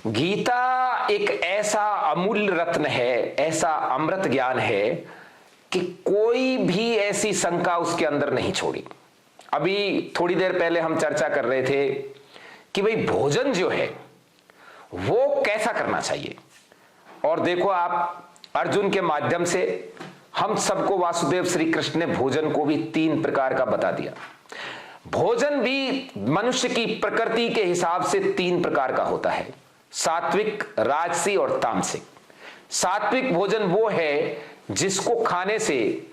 गीता एक ऐसा अमूल्य रत्न है, ऐसा अमृत ज्ञान है कि कोई भी ऐसी शंका उसके अंदर नहीं छोड़ी। अभी थोड़ी देर पहले हम चर्चा कर रहे थे कि भाई भोजन जो है वो कैसा करना चाहिए। और देखो आप, अर्जुन के माध्यम से हम सबको वासुदेव श्री कृष्ण ने भोजन को भी 3 प्रकार का बता दिया। भोजन भी मनुष्य की प्रकृति के हिसाब से 3 प्रकार का होता है, सात्विक, राजसी और तामसिक। सात्विक भोजन वो है जिसको खाने से,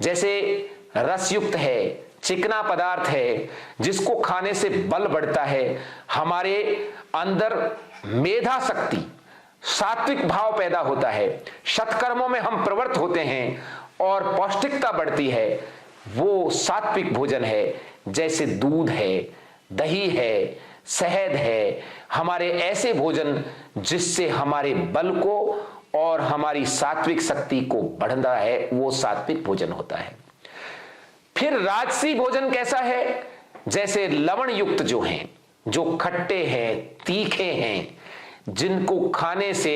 जैसे रसयुक्त है, चिकना पदार्थ है, जिसको खाने से बल बढ़ता है, हमारे अंदर मेधा शक्ति, सात्विक भाव पैदा होता है, सत्कर्मों में हम प्रवृत्त होते हैं और पौष्टिकता बढ़ती है, वो सात्विक भोजन है। जैसे दूध है, दही है, शहद है, हमारे ऐसे भोजन जिससे हमारे बल को और हमारी सात्विक शक्ति को बढ़ता है, वो सात्विक भोजन होता है। फिर राजसी भोजन कैसा है? जैसे लवण युक्त जो हैं, जो खट्टे हैं, तीखे हैं, जिनको खाने से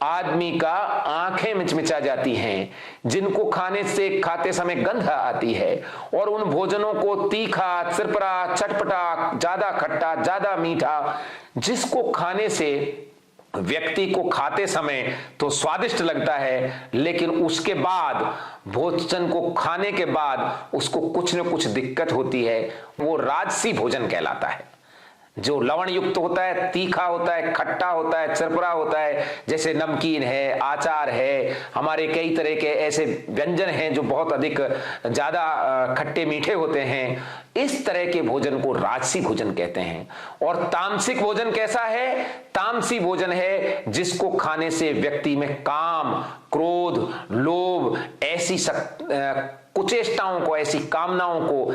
आदमी का आंखें मिचमिचा जाती हैं, जिनको खाने से खाते समय गंध आती है, और उन भोजनों को तीखा, चिरपरा, चटपटा, ज्यादा खट्टा, ज्यादा मीठा, जिसको खाने से व्यक्ति को खाते समय तो स्वादिष्ट लगता है, लेकिन उसके बाद भोजन को खाने के बाद उसको कुछ न कुछ दिक्कत होती है, वो राजसी भोजन कहलाता है। जो लवण युक्त होता है, तीखा होता है, खट्टा होता है, चरपरा होता है, जैसे नमकीन है, आचार है, हमारे कई तरह के ऐसे व्यंजन हैं जो बहुत अधिक ज्यादा खट्टे मीठे होते हैं। इस तरह के भोजन को राजसी भोजन कहते हैं। और तामसिक भोजन कैसा है? तामसी भोजन है जिसको खाने से व्यक्ति में काम, क्रोध, लोभ, ऐसी कुचेष्टाओं को, ऐसी कामनाओं को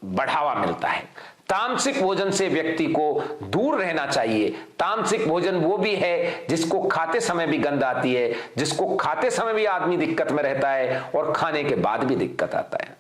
बढ़ावा मिलता है। तामसिक भोजन से व्यक्ति को दूर रहना चाहिए। तामसिक भोजन वो भी है जिसको खाते समय भी गंध आती है, जिसको खाते समय भी आदमी दिक्कत में रहता है और खाने के बाद भी दिक्कत आता है।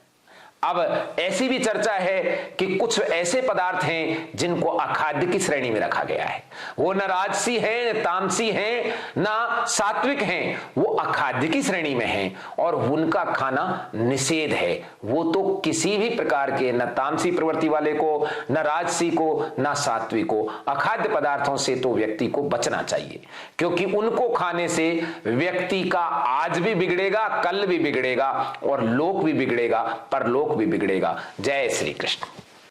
अब ऐसी भी चर्चा है कि कुछ ऐसे पदार्थ हैं जिनको अखाद्य की श्रेणी में रखा गया है। वो न राजसी है, न तामसी है, न सात्विक हैं, वो अखाद्य की श्रेणी में हैं और उनका खाना निषेध है। वो तो किसी भी प्रकार के, न तामसी प्रवृत्ति वाले को, न राजसी को, न सात्विक को, अखाद्य पदार्थों से तो व्यक्ति को बचना चाहिए, क्योंकि उनको खाने से व्यक्ति का आज भी बिगड़ेगा, कल भी बिगड़ेगा और लोक भी बिगड़ेगा, परलोक भी बिगड़ेगा। जय श्री कृष्ण।